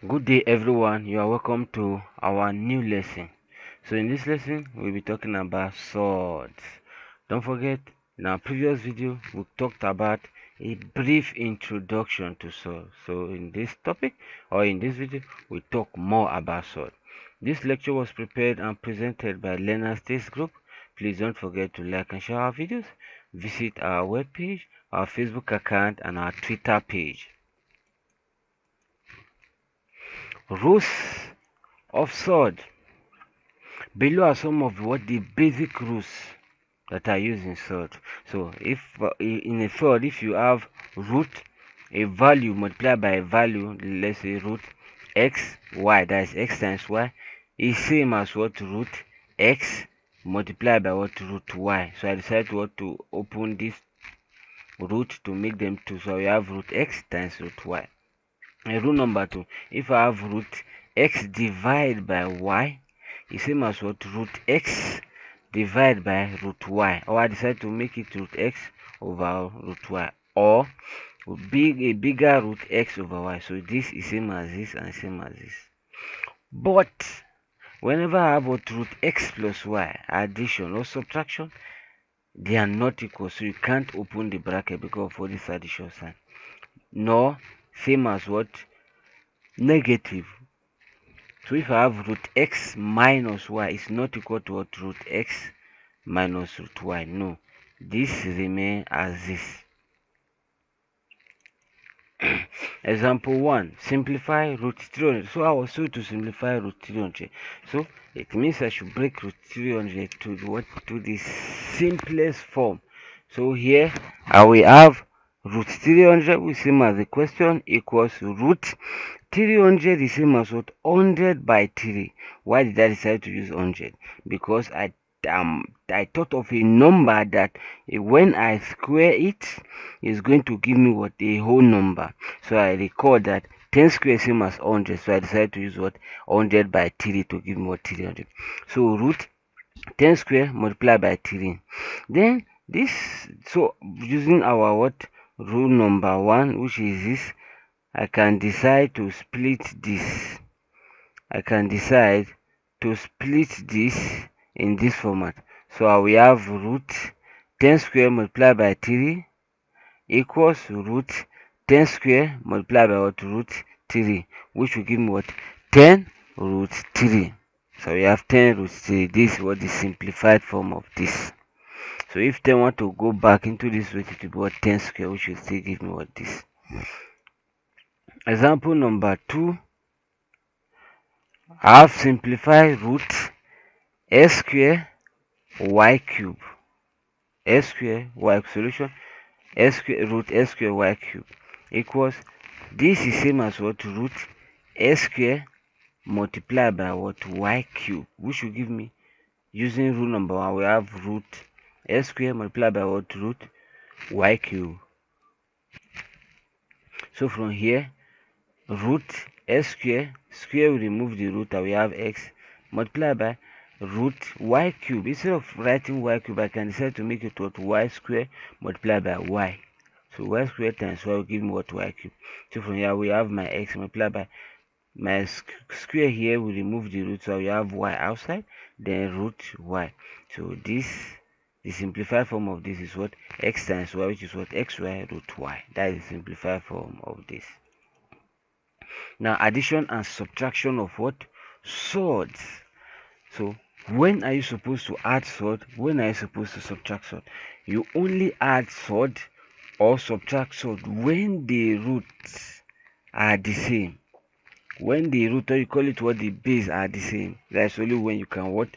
Good day everyone, you are welcome to our new lesson. So in this lesson, we'll be talking about swords. Don't forget, in our previous video, we talked about a brief introduction to swords. So in this topic, or in this video, we talk more about swords. This lecture was prepared and presented by Learner States Group. Please don't forget to like and share our videos. Visit our webpage, our Facebook account, and our Twitter page. Rules of sword. Below are some of what the basic rules that are used in sword. So if in a sword, if you have root, a value multiplied by a value, let's say root x y, that is x times y, is same as what root x multiplied by what root y. So I decided what to open this root to make them two. So we have root x times root y. And rule number 2, if I have root x divided by y is same as what root x divided by root y, or I decide to make it root x over root y, or a bigger root x over y. So this is same as this and same as this. But whenever I have what root x plus y, addition or subtraction, they are not equal, so you can't open the bracket because of all this addition sign. Nor same as what negative. So if I have root x minus y is not equal to what root x minus root y. No, this remain as this. Example 1, simplify root 300. So I was told to simplify root 300. So it means I should break root 300 to the simplest form. So here I will have root 300, we same as the question, equals root 300 is same as what 100 by 3. Why did I decide to use 100? Because I thought of a number that when I square it is going to give me what a whole number. So I recall that 10 square is same as 100. So I decided to use what 100 by 3 to give me what 300. So root 10 square multiplied by 3. Then this, so using our what rule number 1, which is this, I can decide to split this. I can decide to split this in this format. So I will have root 10 square multiplied by 3 equals root 10 square multiplied by what root 3, which will give me what 10 root 3. So we have 10 root 3. This is what the simplified form of this. So if 10 want to go back into this root, it will be what 10 square, which will still give me what this. Example number 2, I have simplified root s square y cube. S square y solution s square root s square y cube equals, this is same as what root s square multiplied by what y cube, which will give me, using rule number 1, we have root s square multiplied by what root y cube. So from here, root s square will remove the root and we have x multiplied by root y cube. Instead of writing y cube, I can decide to make it what y square multiplied by y. So y square times y will give me what y cube. So from here we have my x multiplied by my square. Here we remove the root, so we have y outside, then root y. So this, the simplified form of this is what x times y, which is what xy root y. That is the simplified form of this. Now addition and subtraction of what? Swords. So when are you supposed to add sword? When are you supposed to subtract sword? You only add sword or subtract sword when the roots are the same. When the root, or you call it what, the base are the same. That's only when you can what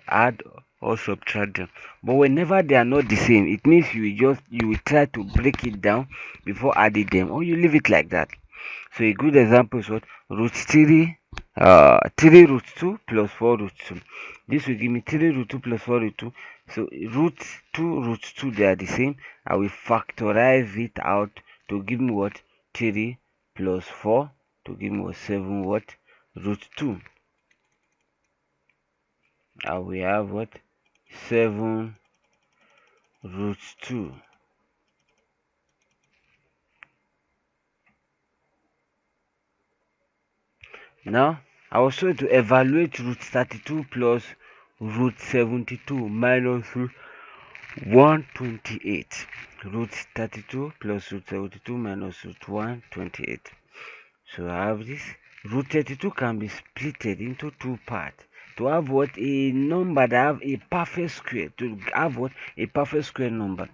add or subtract them. But whenever they are not the same, it means you will try to break it down before adding them, or you leave it like that. So a good example is what root 3 3 root 2 plus 4 root 2. This will give me 3 root 2 plus 4 root 2. So root 2 they are the same. I will factorize it out to give me what 3 plus 4 to give me what 7 what root 2. I will have what 7 root 2. Now I was told to evaluate root 32 plus root 72 minus root 128. Root 32 plus root 72 minus root 128. So I have this. Root 32 can be splitted into two parts. To have what? A number that have a perfect square. To have what? A perfect square number.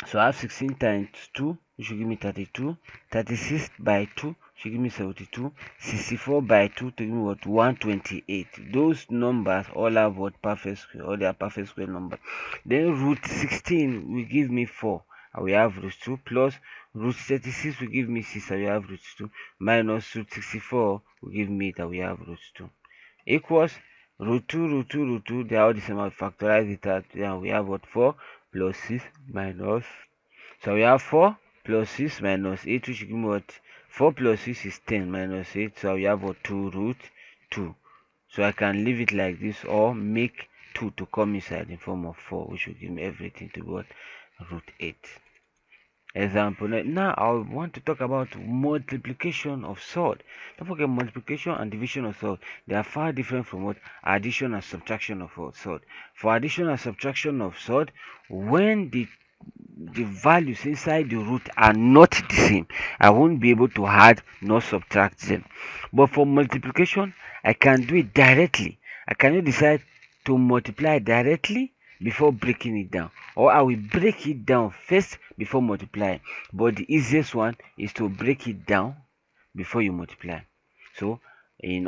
So I have 16 times 2, which should give me 32. 36 by 2 should give me 72. 64 by 2 to give me what? 128. Those numbers all have what? Perfect square. All they are perfect square number. Then root 16 will give me 4. I will have root 2 plus root 36 will give me 6. I will have root 2 minus root 64 will give me 8. I will have root 2 equals root 2, root 2, root 2. They are all the same. I will factorize it out. Then we have what? 4 plus 6 minus. So we have 4 plus 6 minus 8, which give me what? 4 plus 6 is 10 minus 8. So we have what? 2 root 2. So I can leave it like this or make 2 to come inside in form of 4, which will give me everything to be what? Root 8. Example. Now I want to talk about multiplication of sword. Don't forget multiplication and division of sword. They are far different from what? Addition and subtraction of sword. For addition and subtraction of sword, when the values inside the root are not the same, I won't be able to add nor subtract them. But for multiplication, I can do it directly. I cannot decide to multiply directly before breaking it down, or I will break it down first before multiplying. But the easiest one is to break it down before you multiply. So in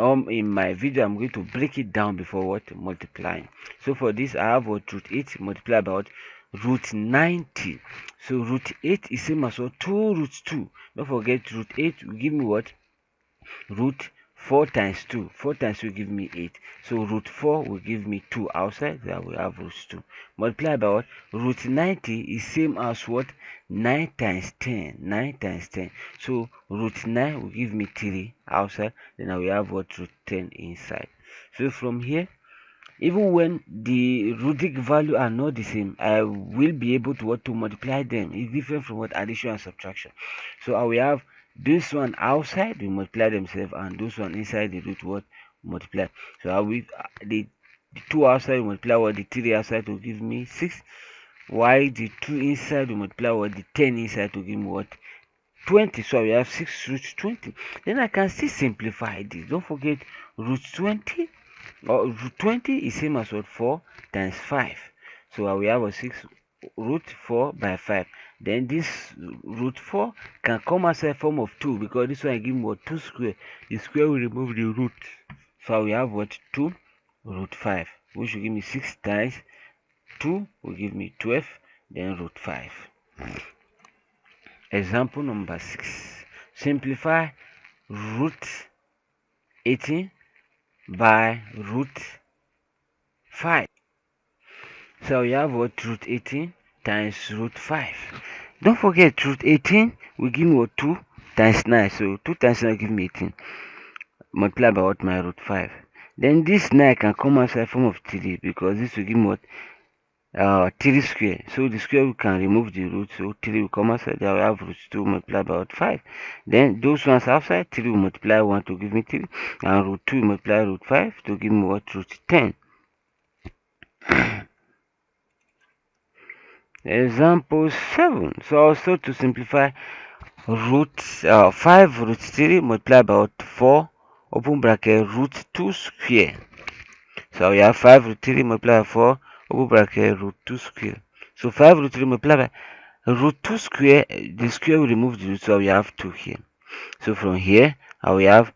my video, I'm going to break it down before what? Multiplying. So for this, I have what? Root 8 multiplied by what? Root 90. So root 8 is same as what? 2 root 2. Don't forget root 8 will give me what? Root 4 times 2. 4 times 2 will give me 8. So root 4 will give me 2 outside. There we have root 2. Multiply by what? Root 90 is same as what? 9 times 10. 9 times 10. So root 9 will give me 3 outside. Then I will have what? Root 10 inside. So from here, even when the Rudic value are not the same, I will be able to what? To multiply them. It's different from what? Addition and subtraction. So I will have this one outside, we multiply themselves, and this one inside the root what? Multiply. So I will the 2 outside will multiply what? The 3 outside will give me 6. While the 2 inside will multiply what? The 10 inside to give me what? 20. So I will have 6 root 20. Then I can still simplify this. Don't forget root 20 or root 20 is same as what? 4 times 5. So I will have a 6 root 4 by 5. Then this root 4 can come as a form of 2, because this one I give me what? 2 square. The square will remove the root. So I will have what? 2 root 5, which will give me 6 times 2 will give me 12, then root 5. Example number 6. Simplify root 18 by root 5. So we have what? Root 18 times root 5. Don't forget root 18 will give me what? 2 times 9. So 2 times 9 will give me 18. Multiply by what? My root 5. Then this 9 can come outside form of 3, because this will give me what? 3 square. So the square we can remove the root, so 3 will come outside. There we have root 2 multiplied by what? 5. Then those ones outside, 3 will multiply 1 to give me 3, and root 2 multiply root 5 to give me what? Root 10. Example 7. So also to simplify, root 5 root 3 multiplied by what? 4 open bracket root 2 square. So we have 5 root 3 multiplied by 4 open bracket root 2 square. So 5 root 3 multiplied by root 2 square, the square will remove the root, so we have 2 here. So from here, I will have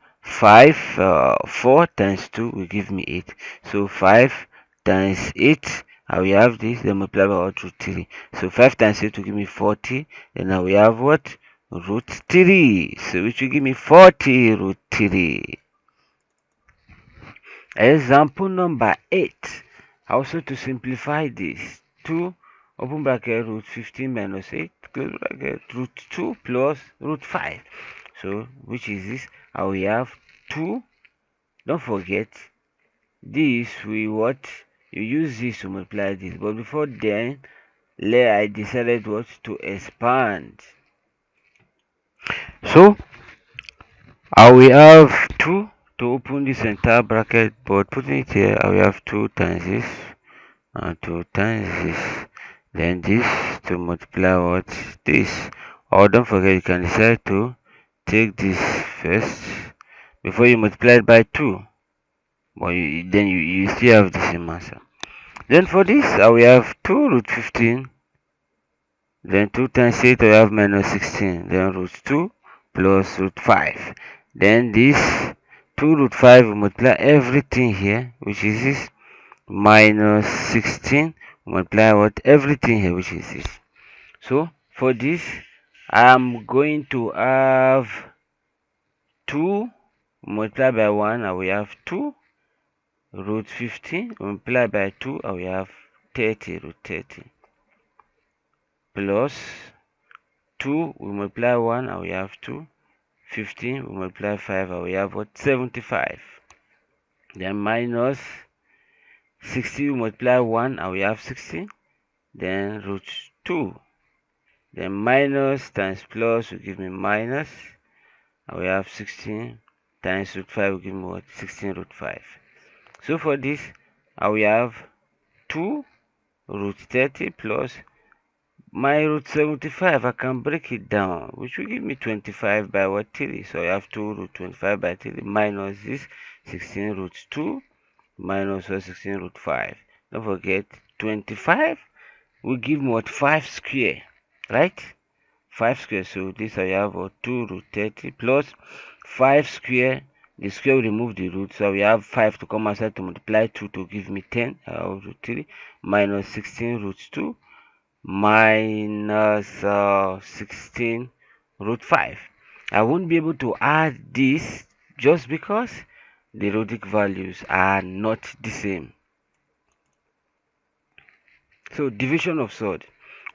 4 times 2 will give me 8. So 5 times 8, I will have this, then multiply by what? Root 3. So 5 times 8 will give me 40. Then I will have what? Root 3. So which will give me 40 root 3. Example number 8. Also to simplify this, 2 open bracket root 15 minus 8 close bracket root 2 plus root 5. So which is this? I will have 2. Don't forget this we what? You use this to multiply this, but before then I decided what? To expand. So I will have 2 to open this entire bracket, but putting it here, I will have 2 times this and 2 times this. Then this to multiply what? This. Or don't forget, you can decide to take this first before you multiply it by 2. But you still have the same answer. Then for this, I will have 2 root 15. Then 2 times 8, I will have minus 16. Then root 2 plus root 5. Then this 2 root 5 will multiply everything here, which is this, minus 16 multiply what? Everything here, which is this. So for this, I'm going to have 2 multiplied by 1, I will have 2 root 15 multiplied by 2, I will have 30 root 30 plus 2 we multiply 1, I will have 2. 15 we multiply 5, I will have what? 75. Then minus 60 we multiply 1, I will have 60. Then root 2. Then minus times plus will give me minus. I will have 16 times root 5 will give me what? 16 root 5. So for this, I will have 2 root 30 plus my root 75. I can break it down, which will give me 25 by what? 3. So I have 2 root 25 by 3 minus this 16 root 2 minus 16 root 5. Don't forget, 25 will give me what? 5 square, right? 5 square. So this I have 2 root 30 plus 5 square. The square will remove the root, so we have 5 to come outside to multiply 2 to give me 10. I have root 3 minus 16 root 2 minus 16 root 5. I won't be able to add this just because the radic values are not the same. So division of surd.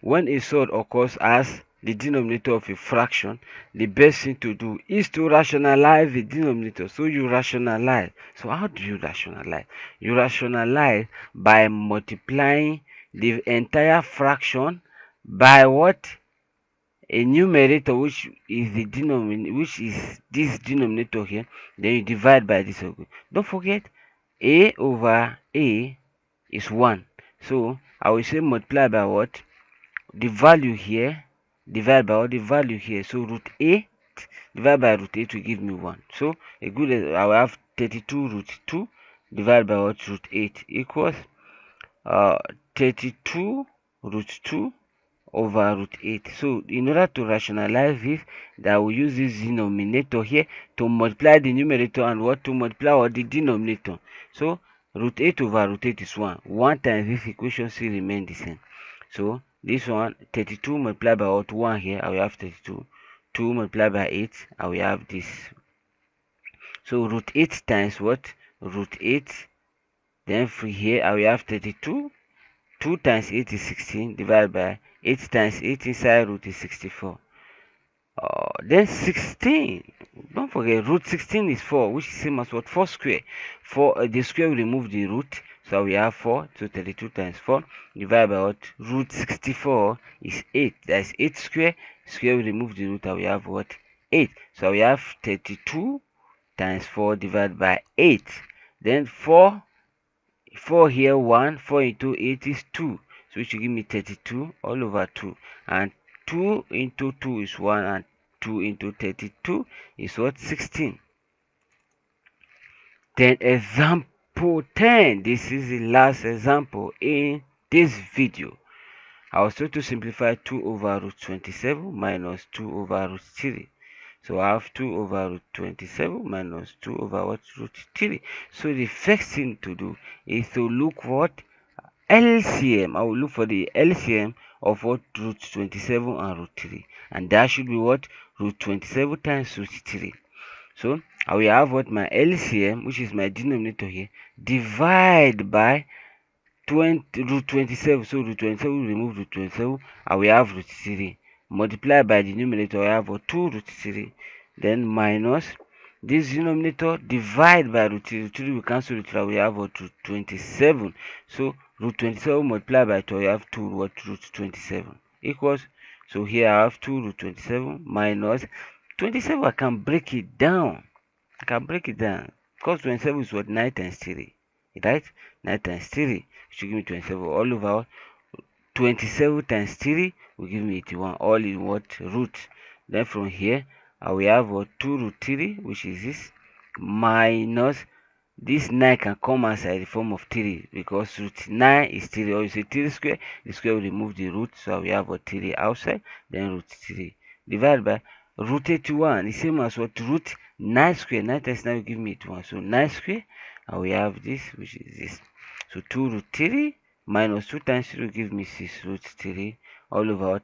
When a surd occurs as the denominator of a fraction, the best thing to do is to rationalize the denominator. So you rationalize. So how do you rationalize? You rationalize by multiplying the entire fraction by what? A numerator, which is the denominator, which is this denominator here. Then you divide by this. Don't forget, a over a is 1. So I will say multiply by what? The value here divided by what? The value here. So root 8 divided by root 8 will give me 1. So I will have 32 root 2 divided by what? Root 8 equals 32 root 2 over root 8. So in order to rationalize this, that will use this denominator here to multiply the numerator and what? To multiply what? The denominator. So root 8 over root 8 is 1. 1 times this equation still remain the same. So this one, 32 multiplied by what? 1 here, I will have 32. 2 multiplied by 8, I will have this. So root 8 times what? Root 8. Then from here, I will have 32. 2 times 8 is 16 divided by 8 times 8 inside root is 64. Then 16. Don't forget, root 16 is 4, which is same as what? 4 square. 4, the square will remove the root. So we have 4. So 32 times 4 divided by what? Root 64 is 8. That is 8 square. Square will remove the root. And we have what? 8. So we have 32 times 4 divided by 8. Then 4 here, 1. 4 into 8 is 2. So which will give me 32 all over 2. And 2 into 2 is 1. And 2 into 32 is what? 16. Then example 10. This is the last example in this video. I was told to simplify 2 over root 27 minus 2 over root 3. So I have 2 over root 27 minus 2 over what? Root 3. So the first thing to do is to look what? LCM. I will look for the LCM of what? Root 27 and root 3. And that should be what? Root 27 times root 3. So I will have what? My LCM, which is my denominator here, divide by root 27. So root 27 will remove root 27. I will have root 3. Multiply by the numerator, I have 2 root 3. Then minus this denominator, divide by root 3. Root 3 will cancel root 3. We have root 27. So root 27 multiplied by 2, I have 2 root 27 equals. So here I have 2 root 27 minus 27. I can break it down. I can break it down. Cos 27 is what? 9 times 3. Right? 9 times 3 should give me 27 all over 27 times 3 will give me 81 all in what? Root. Then from here I will have what? 2 root 3, which is this, minus this 9 can come outside the form of 3 because root 9 is 3, or you say 3 square, the square will remove the root, so we have a 3 outside, then root 3 divided by root 81, the same as what? Root 9 square. 9 times 9 will give me 81, so 9 square, and we have this, which is this. So 2 root 3 minus 2 times 3 will give me 6 root 3 all over what?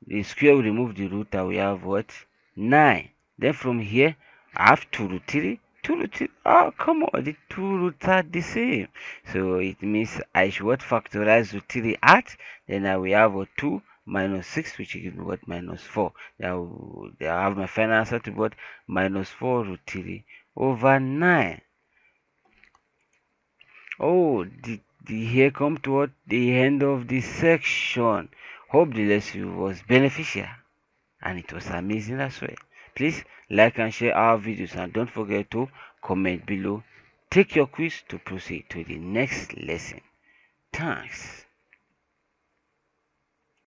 The square will remove the root, and we have what? 9. Then from here I have 2 root 3. 2 root 3. Oh, come on, the two roots are the same. So it means I should what? Factorize root 3 out. Then I will have a 2 minus 6, which will give me what? Minus 4. Now I have my final answer to what? Minus 4 root 3 over 9. Oh, the here come to what? The end of this section. Hope the lesson was beneficial and it was amazing as well. Please like and share our videos, and don't forget to comment below. Take your quiz to proceed to the next lesson. Thanks.